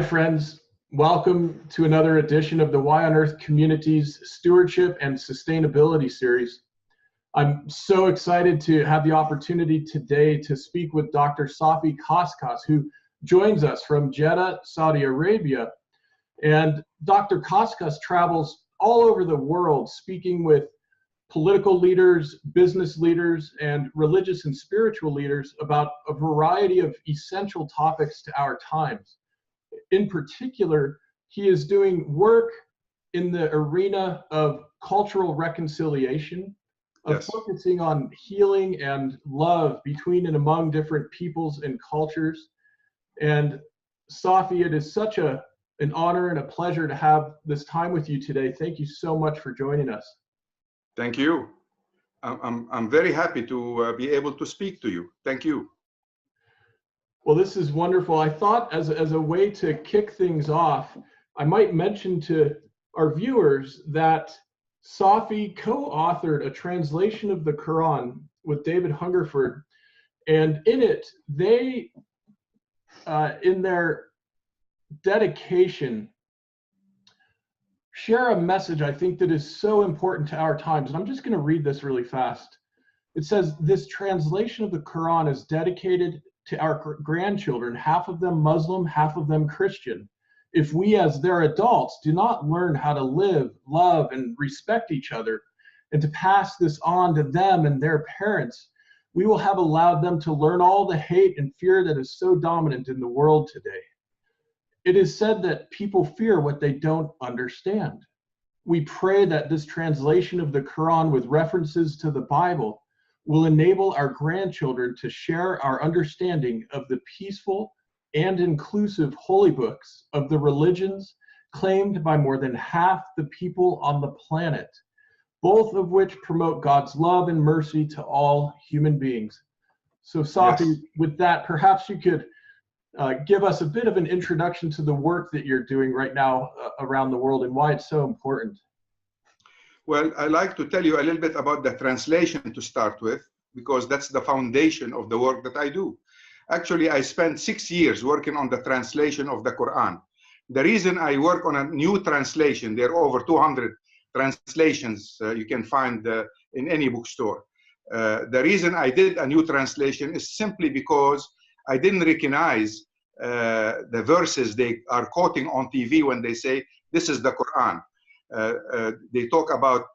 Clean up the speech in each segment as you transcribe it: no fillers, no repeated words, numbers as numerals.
friends. Welcome to another edition of the Why on Earth Communities Stewardship and Sustainability Series. I'm so excited to have the opportunity today to speak with Dr. Safi Kaskas, who joins us from Jeddah, Saudi Arabia. And Dr. Kaskas travels all over the world speaking with political leaders, business leaders, and religious and spiritual leaders about a variety of essential topics to our times. In particular, he is doing work in the arena of cultural reconciliation, of focusing on healing and love between and among different peoples and cultures. And Safi, it is such an honor and a pleasure to have this time with you today. Thank you so much for joining us. Thank you. I'm very happy to be able to speak to you. Thank you. Well, this is wonderful. I thought as a way to kick things off, I might mention to our viewers that Safi co-authored a translation of the Qur'an with David Hungerford. And in it, they, in their dedication, share a message I think that is so important to our times. And I'm just going to read this really fast. It says, this translation of the Quran is dedicated to our grandchildren, half of them Muslim, half of them Christian. If we as their adults do not learn how to live, love, and respect each other, and to pass this on to them and their parents, we will have allowed them to learn all the hate and fear that is so dominant in the world today. It is said that people fear what they don't understand. We pray that this translation of the Quran with references to the Bible will enable our grandchildren to share our understanding of the peaceful and inclusive holy books of the religions claimed by more than half the people on the planet, both of which promote God's love and mercy to all human beings. So Safi, with that, perhaps you could give us a bit of an introduction to the work that you're doing right now around the world and why it's so important. Well, I like to tell you a little bit about the translation to start with, because that's the foundation of the work that I do. Actually, I spent 6 years working on the translation of the Quran. The reason I work on a new translation, there are over 200 translations you can find in any bookstore. The reason I did a new translation is simply because I didn't recognize the verses they are quoting on TV when they say, this is the Quran. They talk about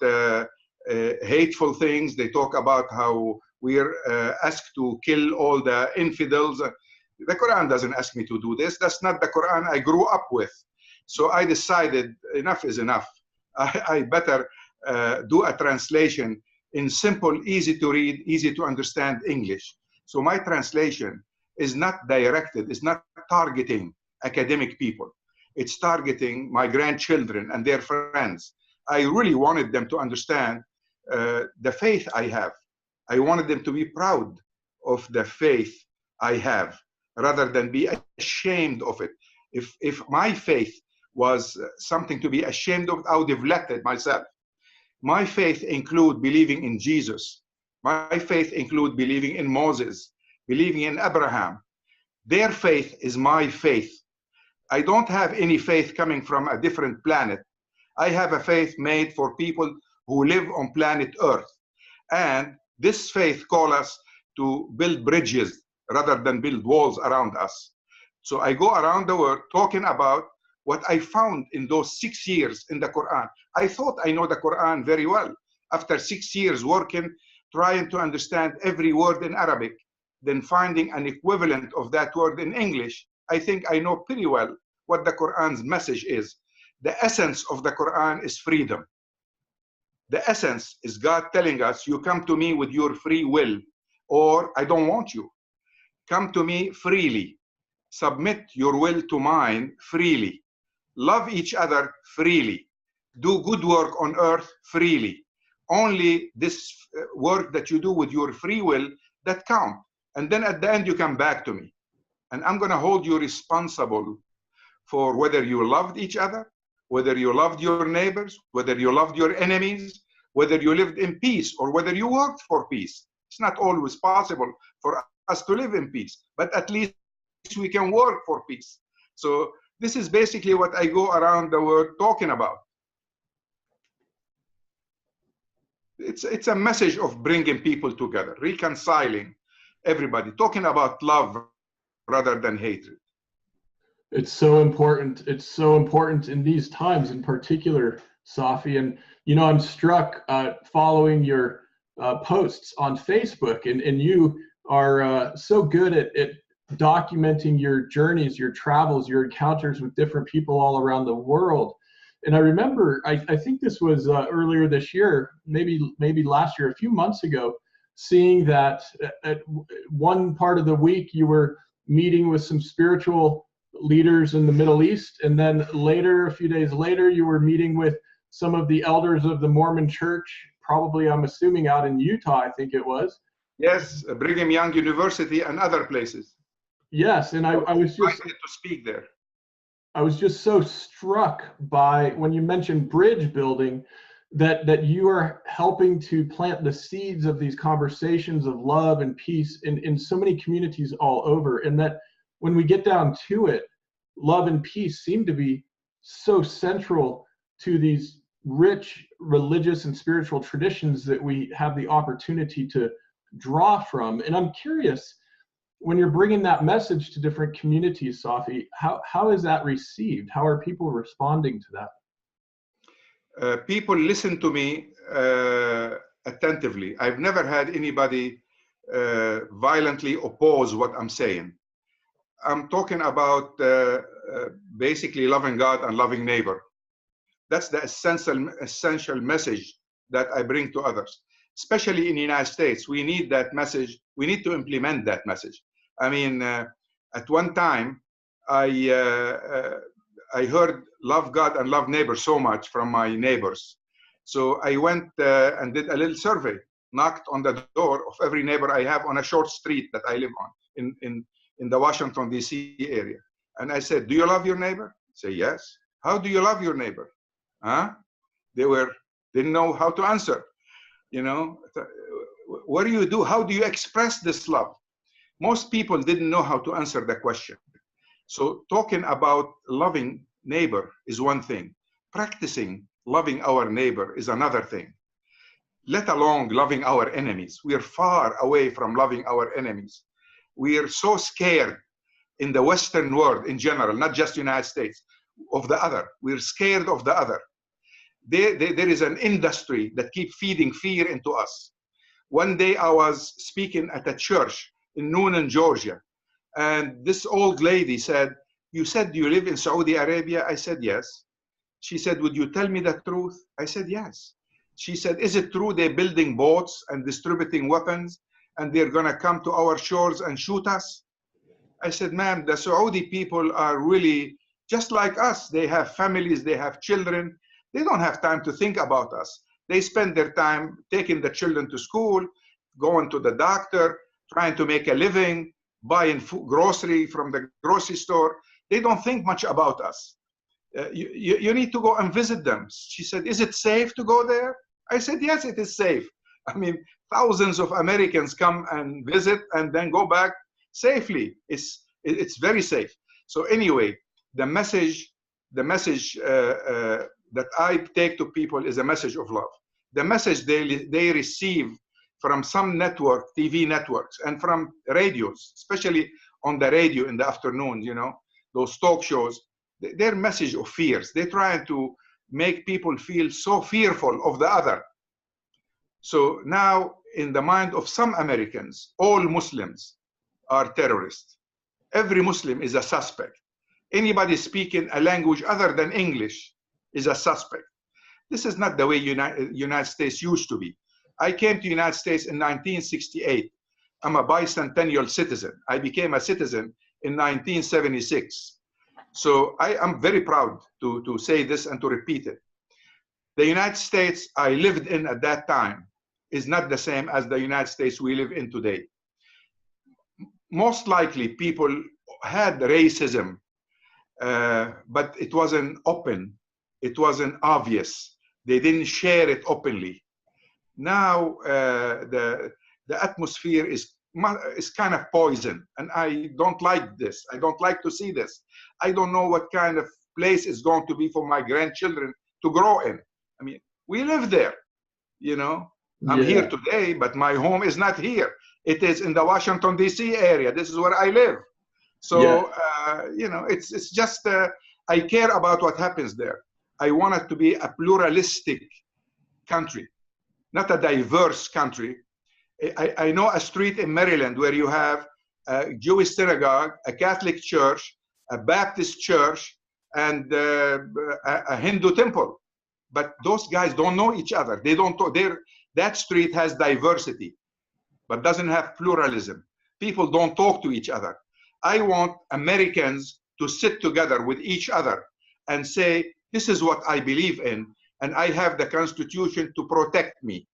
hateful things. They talk about how we're asked to kill all the infidels. The Quran doesn't ask me to do this. That's not the Quran I grew up with. So I decided enough is enough. I better do a translation in simple, easy to read, easy to understand English. So my translation is not directed, it's not targeting academic people. It's targeting my grandchildren and their friends. I really wanted them to understand the faith I have. I wanted them to be proud of the faith I have, rather than be ashamed of it. If my faith was something to be ashamed of, I would have left it myself. My faith includes believing in Jesus. My faith includes believing in Moses, believing in Abraham. Their faith is my faith. I don't have any faith coming from a different planet. I have a faith made for people who live on planet Earth. And this faith calls us to build bridges rather than build walls around us. So I go around the world talking about what I found in those 6 years in the Quran. I thought I know the Quran very well. After 6 years working, trying to understand every word in Arabic, then finding an equivalent of that word in English, I think I know pretty well what the Quran's message is. The essence of the Quran is freedom. The essence is God telling us, you come to me with your free will, or I don't want you. Come to me freely. Submit your will to mine freely. Love each other freely. Do good work on earth freely. Only this work that you do with your free will that count. And then at the end, you come back to me. And I'm going to hold you responsible for whether you loved each other, whether you loved your neighbors, whether you loved your enemies, whether you lived in peace or whether you worked for peace. It's not always possible for us to live in peace, but at least we can work for peace. So This is basically what I go around the world talking about. It's a message of bringing people together, reconciling everybody, talking about love rather than hatred. It's so important. It's so important in these times in particular, Safi. And, you know, I'm struck following your posts on Facebook, and you are so good at documenting your journeys, your travels, your encounters with different people all around the world. And I remember, I think this was earlier this year, maybe last year, a few months ago, seeing that at one part of the week you were meeting with some spiritual leaders in the Middle East, and then later, a few days later, you were meeting with some of the elders of the Mormon Church, probably, I'm assuming, out in Utah, I think it was. Yes, Brigham Young University and other places. Yes, and I was just to speak there. I was just so struck by when you mentioned bridge building, that you are helping to plant the seeds of these conversations of love and peace in so many communities all over, and that when we get down to it, love and peace seem to be so central to these rich religious and spiritual traditions that we have the opportunity to draw from. And I'm curious, when you're bringing that message to different communities, Safi, how is that received? How are people responding to that? People listen to me attentively. I've never had anybody violently oppose what I'm saying. I'm talking about basically loving God and loving neighbor. That's the essential message that I bring to others, especially in the United States. We need that message. We need to implement that message. I mean, at one time, I heard love God and love neighbor so much from my neighbors. So I went and did a little survey, knocked on the door of every neighbor I have on a short street that I live on in the Washington, D.C. area. And I said, do you love your neighbor? Say, yes. How do you love your neighbor? Huh? They didn't know how to answer. You know, what do you do? How do you express this love? Most people didn't know how to answer the question. So talking about loving neighbor is one thing. Practicing loving our neighbor is another thing. Let alone loving our enemies. We are far away from loving our enemies. We are so scared in the Western world in general, not just the United States, of the other. We're scared of the other. There is an industry that keeps feeding fear into us. One day I was speaking at a church in Noonan, Georgia, and this old lady said, you said you live in Saudi Arabia? I said, yes. She said, would you tell me the truth? I said, yes. She said, is it true they're building boats and distributing weapons and they're gonna come to our shores and shoot us? I said, ma'am, the Saudi people are really just like us. They have families, they have children. They don't have time to think about us. They spend their time taking the children to school, going to the doctor, trying to make a living, buying grocery from the grocery store. They don't think much about us. You need to go and visit them. She said, is it safe to go there? I said, yes, it is safe. I mean, thousands of Americans come and visit and then go back safely. It's very safe. So anyway, the message that I take to people is a message of love. The message they receive from some network, TV networks, and from radios, especially on the radio in the afternoon, you know, those talk shows, their message of fears. They're trying to make people feel so fearful of the other. So now, in the mind of some Americans, all Muslims are terrorists. Every Muslim is a suspect. Anybody speaking a language other than English is a suspect. This is not the way United States used to be. I came to the United States in 1968. I'm a bicentennial citizen. I became a citizen in 1976. So I am very proud to say this and to repeat it. The United States I lived in at that time is not the same as the United States we live in today. Most likely people had racism, but it wasn't open. It wasn't obvious. They didn't share it openly. Now the atmosphere is is kind of poison, and I don't like this. I don't like to see this. I don't know what kind of place is going to be for my grandchildren to grow in. I mean, we live there, you know. I'm here today, but my home is not here. It is in the Washington, D.C. area. This is where I live. So, you know, it's just, I care about what happens there. I want it to be a pluralistic country, not a diverse country. I know a street in Maryland where you have a Jewish synagogue, a Catholic church, a Baptist church, and a Hindu temple. But those guys don't know each other. They don't talk. That street has diversity, but doesn't have pluralism. People don't talk to each other. I want Americans to sit together with each other and say, this is what I believe in, and I have the Constitution to protect me.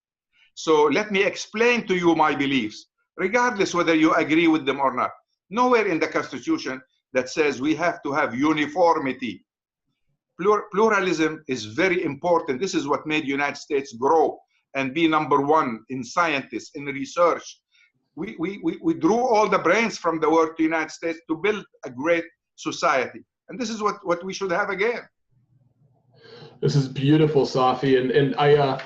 So let me explain to you my beliefs, regardless whether you agree with them or not. Nowhere in the Constitution that says we have to have uniformity. Pluralism is very important. This is what made the United States grow and be #1 in scientists, in research. We drew all the brains from the world to the United States to build a great society. And this is what we should have again. This is beautiful, Safi. And I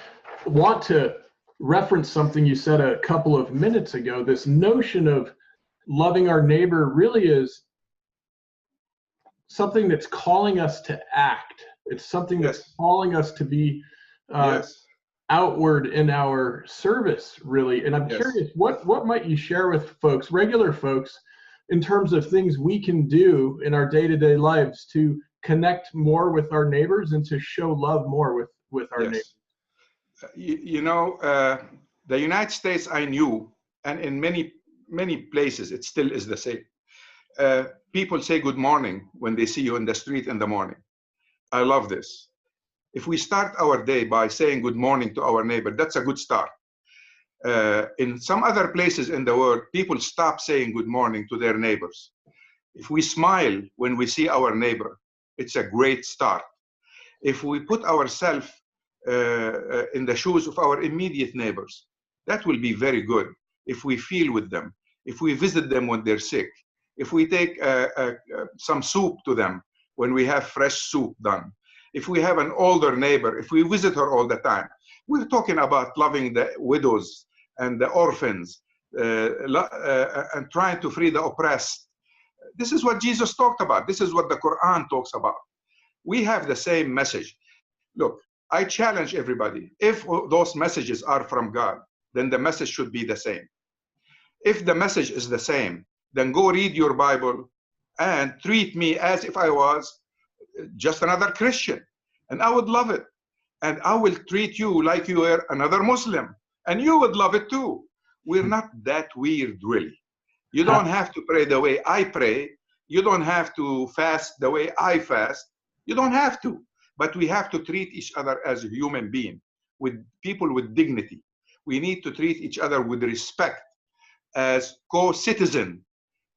want to reference something you said a couple of minutes ago. This notion of loving our neighbor really is something that's calling us to act. It's something that's calling us to be outward in our service, really. And I'm curious, what might you share with folks, regular folks, in terms of things we can do in our day-to-day lives to connect more with our neighbors and to show love more with our neighbors? You know, the United States I knew, and in many places it still is the same. People say good morning when they see you in the street in the morning. I love this. If we start our day by saying good morning to our neighbor, that's a good start. In some other places in the world, people stop saying good morning to their neighbors. If we smile when we see our neighbor, it's a great start. If we put ourselves in the shoes of our immediate neighbors, that will be very good. If we feel with them, if we visit them when they're sick, if we take some soup to them when we have fresh soup done, if we have an older neighbor, if we visit her all the time. We're talking about loving the widows and the orphans and trying to free the oppressed. This is what Jesus talked about. This is what the Qur'an talks about. We have the same message. Look, I challenge everybody. If those messages are from God, then the message should be the same. If the message is the same, then go read your Bible and treat me as if I was just another Christian, and I would love it. And I will treat you like you were another Muslim, and you would love it too. We're not that weird, really. You don't have to pray the way I pray. You don't have to fast the way I fast. You don't have to. But we have to treat each other as a human being, with people with dignity. We need to treat each other with respect as co-citizen.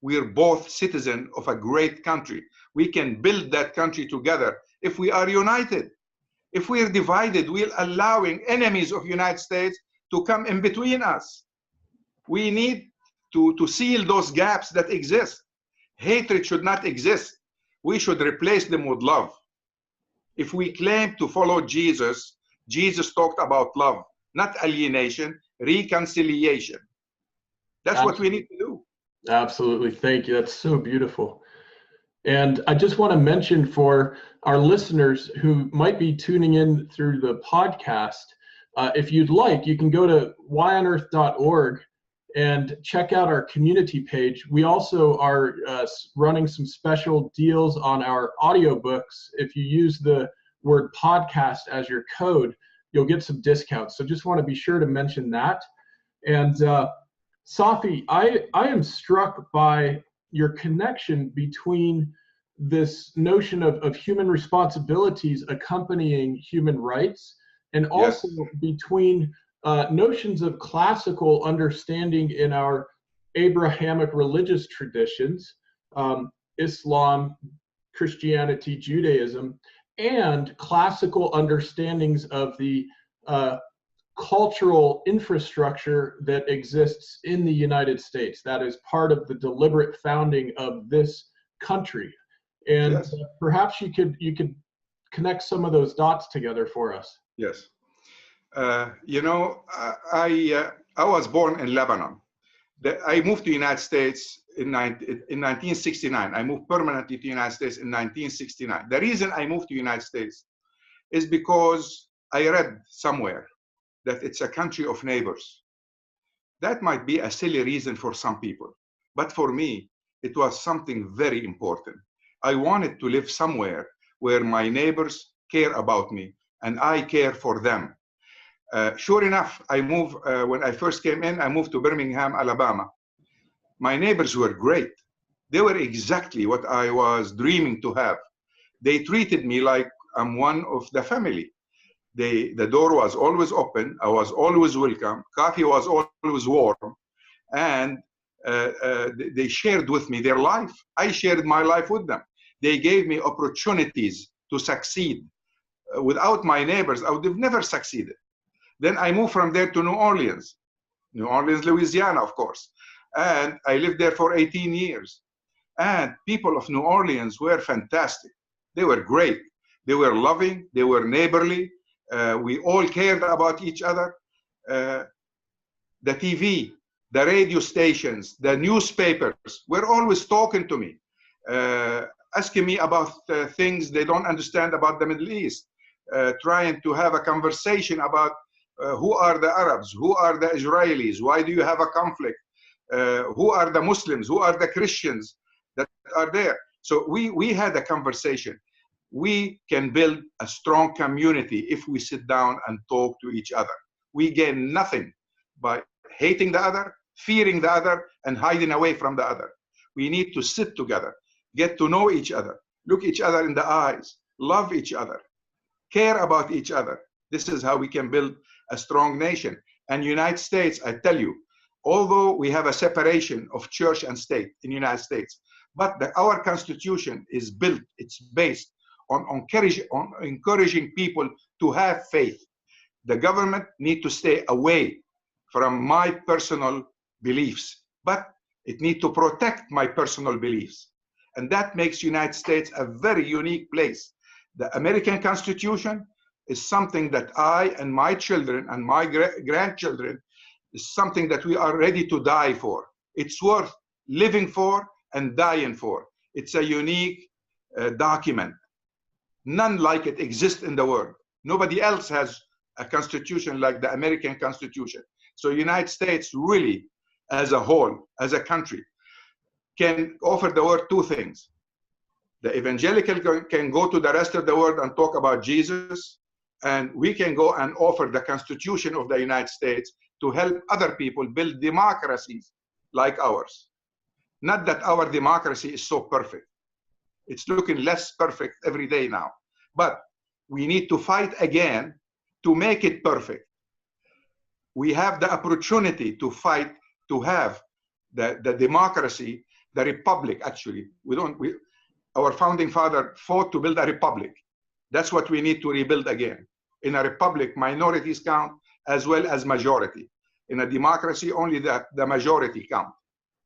We're both citizens of a great country. We can build that country together if we are united. If we're divided, we're allowing enemies of the United States to come in between us. We need to seal those gaps that exist. Hatred should not exist. We should replace them with love. If we claim to follow Jesus, Jesus talked about love, not alienation, reconciliation. That's what we need to do. Absolutely. Thank you. That's so beautiful. And I just want to mention for our listeners who might be tuning in through the podcast, if you'd like, you can go to whyonearth.org and check out our community page. We also are running some special deals on our audiobooks. If you use the word podcast as your code, you'll get some discounts. So just want to be sure to mention that. And Safi, I am struck by your connection between this notion of human responsibilities accompanying human rights, and also between notions of classical understanding in our Abrahamic religious traditions, Islam, Christianity, Judaism, and classical understandings of the cultural infrastructure that exists in the United States. That is part of the deliberate founding of this country. And Yes. Perhaps you could connect some of those dots together for us. Yes. You know, I was born in Lebanon. I moved to the United States in 1969. I moved permanently to the United States in 1969. The reason I moved to the United States is because I read somewhere that it's a country of neighbors. That might be a silly reason for some people, but for me, it was something very important. I wanted to live somewhere where my neighbors care about me and I care for them. Sure enough, I moved, when I first came in, I moved to Birmingham, Alabama. My neighbors were great. They were exactly what I was dreaming to have. They treated me like I'm one of the family. The door was always open. I was always welcome. Coffee was always warm. And they shared with me their life. I shared my life with them. They gave me opportunities to succeed. Without my neighbors, I would have never succeeded. Then I moved from there to New Orleans, Louisiana, of course. And I lived there for 18 years. And people of New Orleans were fantastic. They were great. They were loving. They were neighborly. We all cared about each other. The TV, the radio stations, the newspapers were always talking to me, asking me about things they don't understand about the Middle East, trying to have a conversation about who are the Arabs, who are the Israelis, why do you have a conflict, who are the Muslims, who are the Christians that are there. So we had a conversation. We can build a strong community if we sit down and talk to each other. We gain nothing by hating the other, fearing the other, and hiding away from the other. We need to sit together, get to know each other, look each other in the eyes, love each other, care about each other. This is how we can build a strong nation. And United States, I tell you, although we have a separation of church and state in the United States, but our Constitution is built, it's based on encouraging people to have faith. The government needs to stay away from my personal beliefs, but it needs to protect my personal beliefs. And that makes United States a very unique place. The American Constitution is something that I and my children and my grandchildren is something that we are ready to die for. It's worth living for and dying for. It's a unique document. None like it exists in the world. Nobody else has a constitution like the American Constitution. So United States really, as a whole, as a country, can offer the world two things. The evangelical can go to the rest of the world and talk about Jesus, and we can go and offer the Constitution of the United States to help other people build democracies like ours. Not that our democracy is so perfect. It's looking less perfect every day now. But we need to fight again to make it perfect. We have the opportunity to fight to have the democracy, the republic, actually. Our founding father fought to build a republic. That's what we need to rebuild again. In a republic, minorities count as well as majority. In a democracy, only the majority count,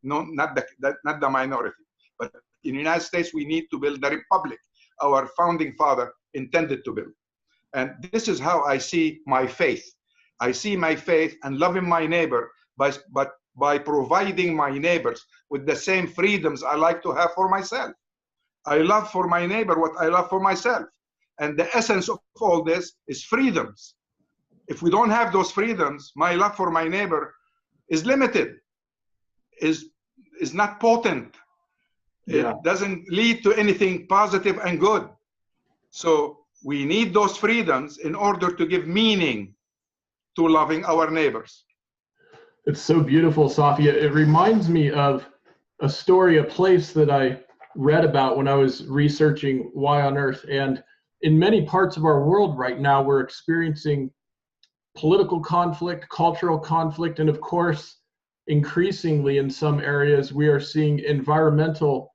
no, not the minority. But in the United States, we need to build the republic our founding father intended to build. And this is how I see my faith. I see my faith and loving my neighbor by providing my neighbors with the same freedoms I like to have for myself. I love for my neighbor what I love for myself. And the essence of all this is freedoms. If we don't have those freedoms, my love for my neighbor is limited, is not potent. Yeah. It doesn't lead to anything positive and good. So we need those freedoms in order to give meaning to loving our neighbors. It's so beautiful, Safi. It reminds me of a story, a place that I read about when I was researching Why on Earth. And in many parts of our world right now, we're experiencing political conflict, cultural conflict, and of course, increasingly in some areas, we are seeing environmental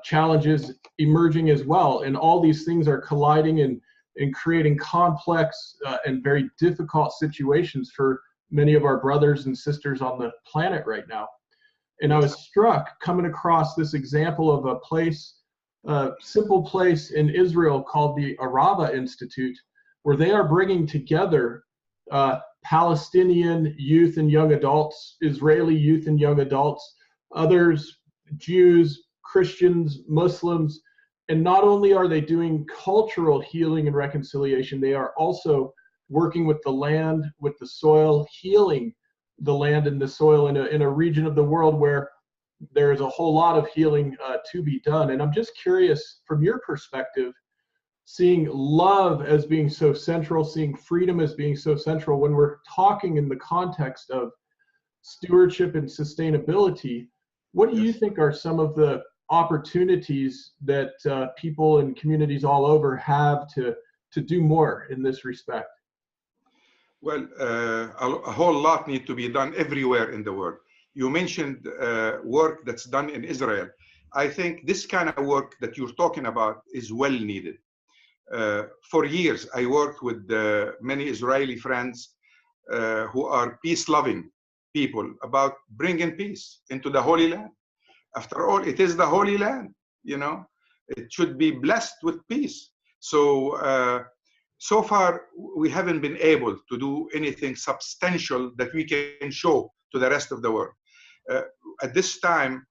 challenges emerging as well. And all these things are colliding in creating complex and very difficult situations for many of our brothers and sisters on the planet right now. And I was struck coming across this example of a place, a simple place in Israel called the Arava Institute, where they are bringing together Palestinian youth and young adults, Israeli youth and young adults, others, Jews, Christians, Muslims, and not only are they doing cultural healing and reconciliation, they are also working with the land, with the soil, healing the land and the soil in a region of the world where there is a whole lot of healing to be done. And I'm just curious, from your perspective, seeing love as being so central, seeing freedom as being so central, when we're talking in the context of stewardship and sustainability, what do you think are some of the opportunities that people and communities all over have to do more in this respect? Well, a whole lot needs to be done everywhere in the world. You mentioned work that's done in Israel. I think this kind of work that you're talking about is well needed. For years, I worked with many Israeli friends who are peace-loving people about bringing peace into the Holy Land. After all, it is the Holy Land, you know. It should be blessed with peace. So, so far, we haven't been able to do anything substantial that we can show to the rest of the world. At this time,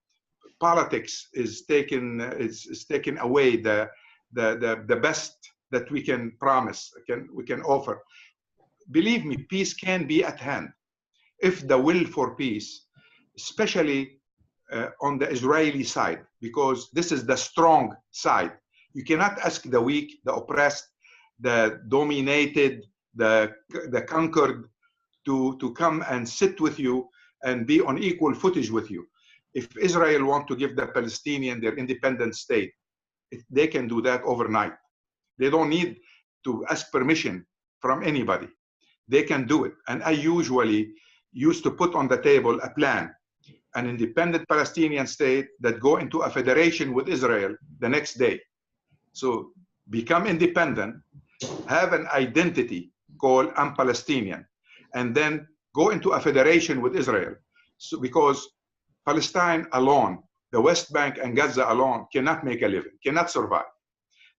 politics is taking away the best that we can promise, we can offer. Believe me, peace can be at hand if the will for peace, especially on the Israeli side, because this is the strong side. You cannot ask the weak, the oppressed, the dominated, the conquered to come and sit with you and be on equal footage with you. If Israel want to give the Palestinian their independent state, they can do that overnight. They don't need to ask permission from anybody. They can do it. And I usually used to put on the table a plan, an independent Palestinian state that go into a federation with Israel the next day. So become independent, have an identity called I'm Palestinian, and then go into a federation with Israel. So because Palestine alone, the West Bank and Gaza alone cannot make a living, cannot survive.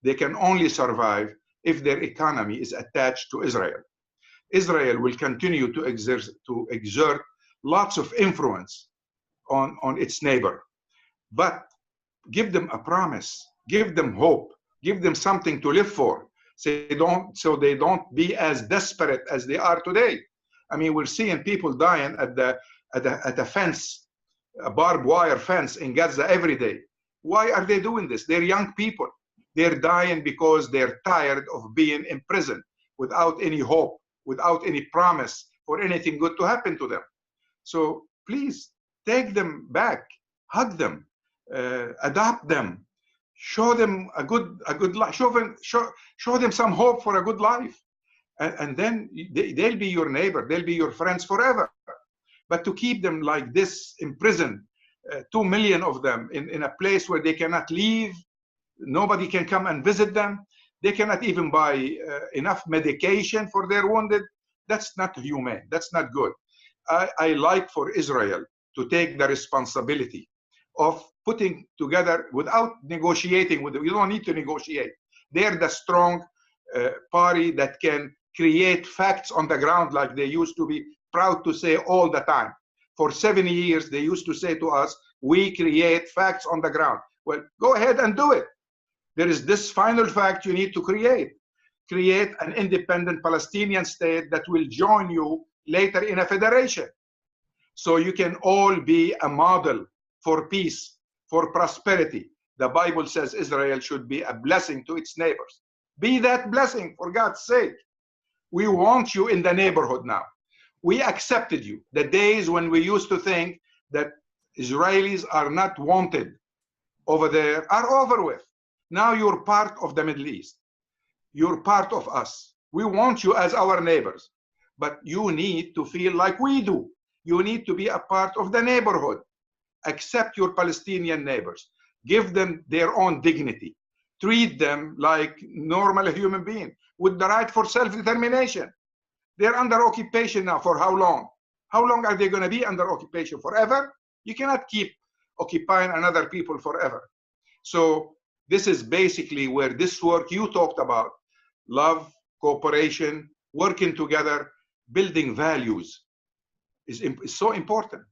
They can only survive if their economy is attached to Israel. Israel will continue to exert lots of influence on its neighbor, but give them a promise, give them hope, give them something to live for, so they don't be as desperate as they are today. I mean, we're seeing people dying at a fence, a barbed wire fence in Gaza every day. Why are they doing this? They're young people. They're dying because they're tired of being in prison without any hope, without any promise for anything good to happen to them. So please take them back, hug them, adopt them, show them a good life, show them some hope for a good life, and then they'll be your neighbor, they'll be your friends forever. But to keep them like this, imprisoned, 2 million of them in a place where they cannot leave, nobody can come and visit them, they cannot even buy enough medication for their wounded, that's not humane, that's not good. I like for Israel to take the responsibility of putting together without negotiating with them. You don't need to negotiate. They're the strong party that can create facts on the ground, like they used to be proud to say all the time. For 70 years, they used to say to us, we create facts on the ground. Well, go ahead and do it. There is this final fact you need to create. Create an independent Palestinian state that will join you later in a federation. So you can all be a model for peace, for prosperity. The Bible says Israel should be a blessing to its neighbors. Be that blessing, for God's sake. We want you in the neighborhood now. We accepted you. The days when we used to think that Israelis are not wanted over there are over with. Now you're part of the Middle East. You're part of us. We want you as our neighbors. But you need to feel like we do. You need to be a part of the neighborhood. Accept your Palestinian neighbors. Give them their own dignity. treat them like normal human being with the right for self-determination. They're under occupation now. For how long? How long are they going to be under occupation? Forever? You cannot keep occupying another people forever. So this is basically where this work you talked about, love, cooperation, working together, building values, is so important.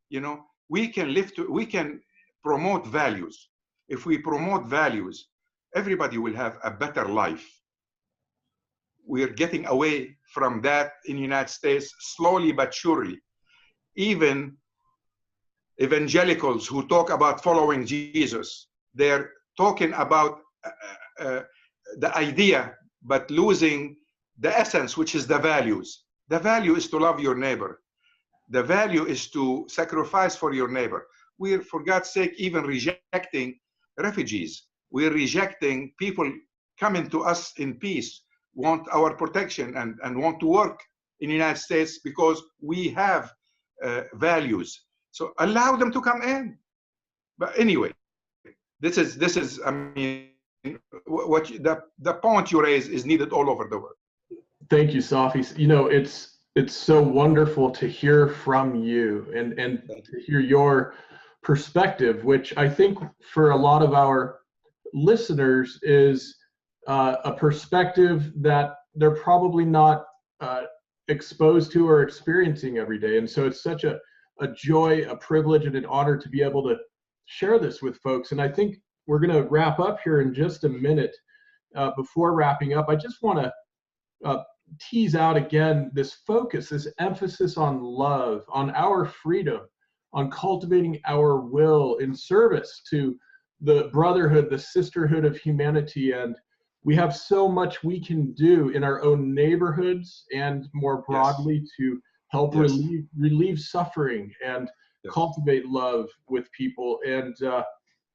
You know, we can promote values. If we promote values, everybody will have a better life. We are getting away from that in the United States, slowly but surely. Even evangelicals who talk about following Jesus, they're talking about the idea, but losing the essence, which is the values. The value is to love your neighbor. The value is to sacrifice for your neighbor. We're, for God's sake, even rejecting refugees. We're rejecting people coming to us in peace, want our protection and want to work in the United States because we have values. So allow them to come in. But anyway, this is I mean, what the point you raise is needed all over the world. Thank you, Safi. You know, it's so wonderful to hear from you and to hear your perspective, which I think for a lot of our listeners is a perspective that they're probably not exposed to or experiencing every day. And so it's such a joy, a privilege, and an honor to be able to share this with folks. And I think we're going to wrap up here in just a minute. Before wrapping up, I just want to tease out again this focus, this emphasis on love, on our freedom, on cultivating our will in service to the brotherhood, the sisterhood of humanity. And we have so much we can do in our own neighborhoods and more broadly to help relieve suffering and cultivate love with people. And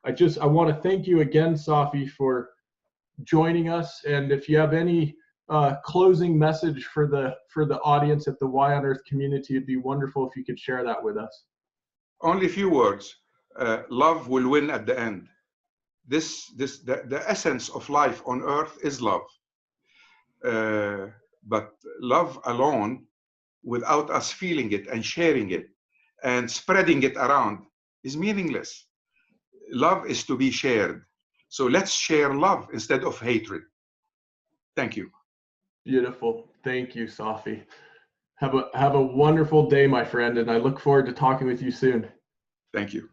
I want to thank you again, Safi, for joining us. And if you have any closing message for the audience at the Y on Earth community, it'd be wonderful if you could share that with us. Only a few words. Love will win at the end. The essence of life on earth is love. But love alone, without us feeling it and sharing it and spreading it around, is meaningless. Love is to be shared. So let's share love instead of hatred. Thank you. Beautiful. Thank you, Safi. Have a wonderful day, my friend, and I look forward to talking with you soon. Thank you.